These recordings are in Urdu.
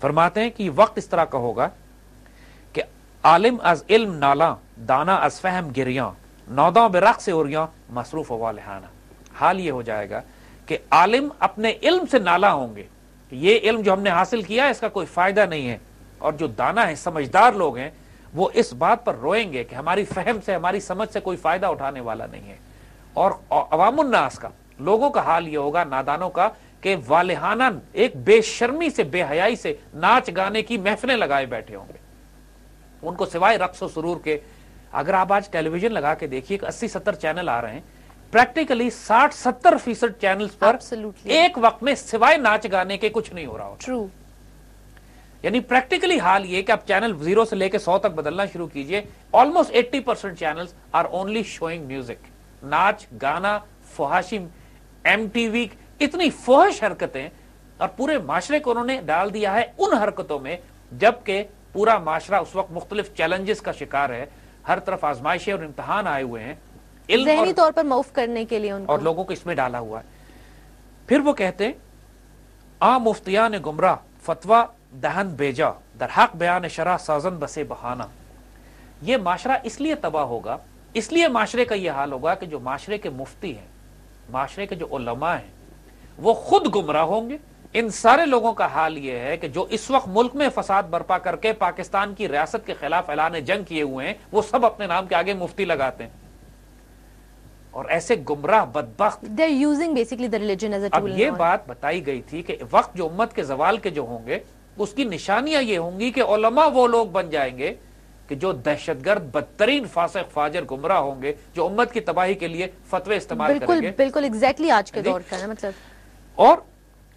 فرماتے ہیں کہ وقت اس طرح کا ہوگا کہ عالم از علم نالا، دانا از فہم گریاں، نوداں برقص اوریاں، مصروف والہانہ. حال یہ ہو جائے گا کہ عالم اپنے علم سے نالا ہوں گے کہ یہ علم جو ہم نے حاصل کیا اس کا کوئی فائدہ نہیں ہے، اور جو دانا ہے، سمجھدار لوگ ہیں، وہ اس بات پر روئیں گے کہ ہماری فہم سے، ہماری سمجھ سے کوئی فائدہ اٹھانے والا نہیں ہے. اور عوام الناس کا، لوگوں کا حال یہ ہوگا، نادانوں کا، کہ والہانہ ایک بے شرمی سے، بے حیائی سے ناچ گانے کی محفلیں لگائے بیٹھے ہوں گے. ان کو سوائے رقص و سرور کے، اگر آپ آج ٹیلی ویژن لگا کے دیکھیے کہ 80-70 چینل آ رہے ہیں، پریکٹیکلی 60-70% چینلز پر ایک وقت میں سوائے ناچ گانے کے کچھ نہیں ہو رہا ہوتا. ٹرو. یعنی پریکٹیکلی حال یہ کہ آپ چینل 0 سے لے کے 100 تک بدلنا شروع کیجئے، almost 80% channels are only showing music. ناچ گانا، فحاشی، ایم ٹی وی، اتنی فحش حرکتیں، اور پورے معاشرے کو انہوں نے ڈال دیا ہے ان حرکتوں میں، جبکہ پورا معاشرہ اس وقت مختلف چیلنجز کا شکار ہے. ہر طرف آزمائشیں اور امتحان آئے ہوئے ہیں، ذہنی طور پر معاف کرنے کے لیے ان کو، اور لوگوں کو اس میں ڈالا ہوا ہے. پھر وہ کہتے ہیں آ مفتیان گمراہ فتویٰ دہن بیجا، در حق بیان شرع سازن بسے بہانہ. یہ معاشرہ اس لیے تباہ ہوگا، اس لیے معاشرے کا یہ حال ہوگا کہ جو معاشرے کے مفتی ہیں، معاشرے کے جو علماء ہیں، وہ خود گمراہ ہوں گے. ان سارے لوگوں کا حال یہ ہے کہ جو اس وقت ملک میں فساد برپا کر کے پاکستان کی ریاست کے خلاف اعلان جنگ کیے ہوئے ہیں، وہ سب اپنے نام کے آگے مفتی لگاتے ہیں. اور ایسے گمراہ بدبخت، they're using basically the religion as a اب tool. یہ بات بتائی گئی تھی کہ وقت جو امت کے زوال کے جو ہوں گے، اس کی نشانیاں یہ ہوں گی کہ علماء وہ لوگ بن جائیں گے کہ جو دہشت گرد، بدترین فاسق فاجر گمراہ ہوں گے، جو امت کی تباہی کے لیے فتوے استعمال کریں گے. بالکل ایگزیکٹلی آج کے دور کا ہے مطلب. اور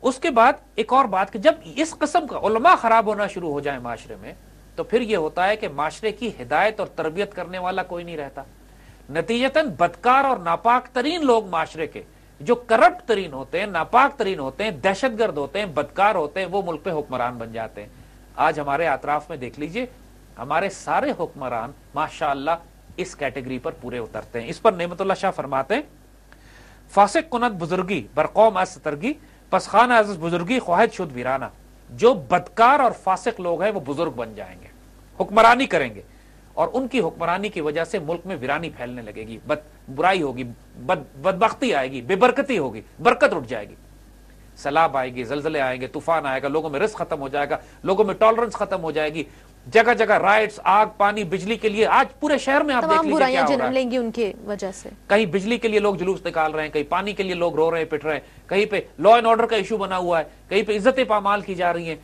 اس کے بعد ایک اور بات کہ جب اس قسم کا علماء خراب ہونا شروع ہو جائیں معاشرے میں، تو پھر یہ ہوتا ہے کہ معاشرے کی ہدایت اور تربیت کرنے والا کوئی نہیں رہتا. نتیجتاً بدکار اور ناپاک ترین لوگ معاشرے کے، جو کرپٹ ترین ہوتے ہیں، ناپاک ترین ہوتے ہیں، دہشت گرد ہوتے ہیں، بدکار ہوتے ہیں، وہ ملک پہ حکمران بن جاتے ہیں. آج ہمارے اطراف میں دیکھ لیجئے، ہمارے سارے حکمران ماشاءاللہ اس کیٹیگری پر پورے اترتے ہیں. اس پر نعمت اللہ شاہ فرماتے ہیں فاسق کند بزرگی برقوم از سترگی، پس خانہ از بزرگی خواہد شد ویرانہ. جو بدکار اور فاسق لوگ ہیں وہ بزرگ بن جائیں گے، حکمرانی کریں گے، اور ان کی حکمرانی کی وجہ سے ملک میں ویرانی پھیلنے لگے گی، برائی ہوگی، بدبختی آئے گی، بے برکتی ہوگی، برکت اٹھ جائے گی، سیلاب آئے گی، زلزلے آئیں گے، طوفان آئے گا، لوگوں میں رزق ختم ہو جائے گا، لوگوں میں ٹالرنس ختم ہو جائے گی، جگہ جگہ رائٹس، آگ، پانی، بجلی کے لیے آج پورے شہر میں آپ دیکھ لیجیے کیا ہو رہا ہے. جنم لیں گی ان کی وجہ سے. کہیں بجلی کے لیے لوگ جلوس نکال رہے ہیں، کہیں پانی کے لیے لوگ رو رہے ہیں، پٹ رہے ہیں، کہیں پہ لا اینڈ آرڈر کا ایشو بنا ہوا ہے، کہیں پہ عزتیں پامال کی جا رہی ہیں.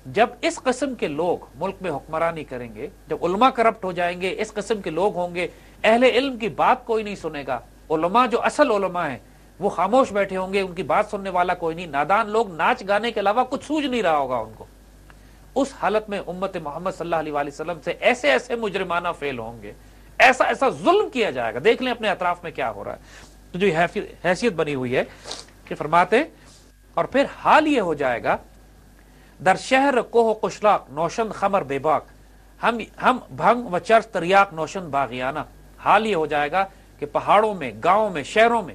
جب اس قسم کے لوگ ملک میں حکمرانی کریں گے، جب علماء کرپٹ ہو جائیں گے، اس قسم کے لوگ ہوں گے، اہل علم کی بات کوئی نہیں سنے گا. علماء جو اصل علماء ہیں وہ خاموش بیٹھے ہوں گے، ان کی بات سننے والا کوئی نہیں. نادان لوگ ناچ گانے کے علاوہ کچھ سوجھ نہیں رہا ہوگا ان کو. اس حالت میں امت محمد صلی اللہ علیہ وآلہ وسلم سے ایسے ایسے مجرمانہ فعل ہوں گے، ایسا ایسا ظلم کیا جائے گا. دیکھ لیں اپنے اطراف میں کیا ہو رہا ہے. تو جو حیثیت بنی ہوئی ہے کہ فرماتے ہیں اور پھر حال یہ ہو جائے گا در شہر کوہ قشلاق نوشند خمر بے باک، ہم بھنگ و چرس تریاق نوشند باغیانہ. حال یہ ہو جائے گا کہ پہاڑوں میں، گاؤں میں، شہروں میں،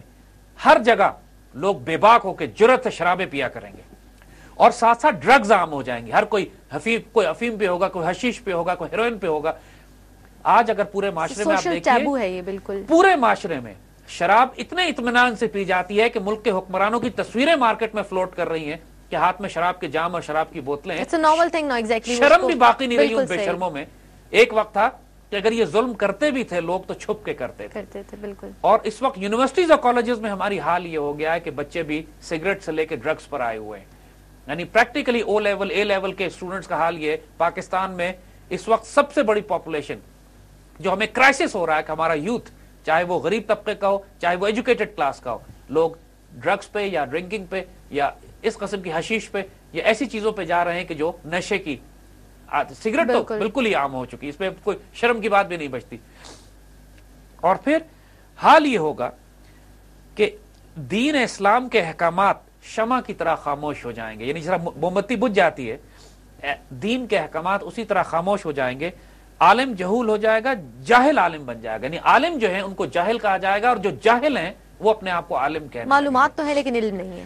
ہر جگہ لوگ بے باک ہو کے جرأت سے شرابیں پیا کریں گے، اور ساتھ ساتھ ڈرگز عام ہو جائیں گے. ہر کوئی افیم پہ ہوگا، کوئی حشیش پہ ہوگا، کوئی ہیروئن پہ ہوگا. آج اگر پورے معاشرے میں آپ ٹیبو ہے یہ دیکھیے، بالکل پورے معاشرے میں شراب اتنے اطمینان سے پی جاتی ہے کہ ملک کے حکمرانوں کی تصویریں مارکیٹ میں فلوٹ کر رہی ہیں کہ ہاتھ میں شراب کے جام اور شراب کی بوتلیں ہیں. شرم بھی باقی نہیں رہی ان بے شرموں میں. ایک وقت تھا کہ اگر یہ ظلم کرتے بھی تھے لوگ تو چھپ کے کرتے تھے. بالکل. اور اس وقت یونیورسٹیز اور کالجز میں ہماری حال یہ ہو گیا ہے کہ بچے بھی سگریٹ سے لے کے ڈرگز پر آئے ہوئے ہیں. یعنی پریکٹیکلی او لیول، اے لیول کے اسٹوڈنٹس کا حال یہ ہے. پاکستان میں اس وقت سب سے بڑی پاپولیشن جو ہمیں کرائسس ہو رہا ہے کہ ہمارا یوتھ، چاہے وہ غریب طبقے کا ہو، چاہے وہ ایجوکیٹڈ کلاس کا ہو، لوگ ڈرگز پہ یا ڈرنکنگ پہ یا اس قسم کی حشیش پہ یا ایسی چیزوں پہ جا رہے ہیں کہ جو نشے کی. سگریٹ تو بالکل ہی عام ہو چکی، اس پہ کوئی شرم کی بات بھی نہیں بچتی. اور پھر حال یہ ہوگا کہ دین اسلام کے احکامات شمع کی طرح خاموش ہو جائیں گے. یعنی جس طرح موم بتی بجھ جاتی ہے، دین کے احکامات اسی طرح خاموش ہو جائیں گے. عالم جہول ہو جائے گا، جاہل عالم بن جائے گا. یعنی عالم جو ہیں ان کو جاہل کہا جائے گا، اور جو جاہل ہیں وہ اپنے آپ کو عالم کہنے. معلومات تو ہے لیکن علم نہیں ہے.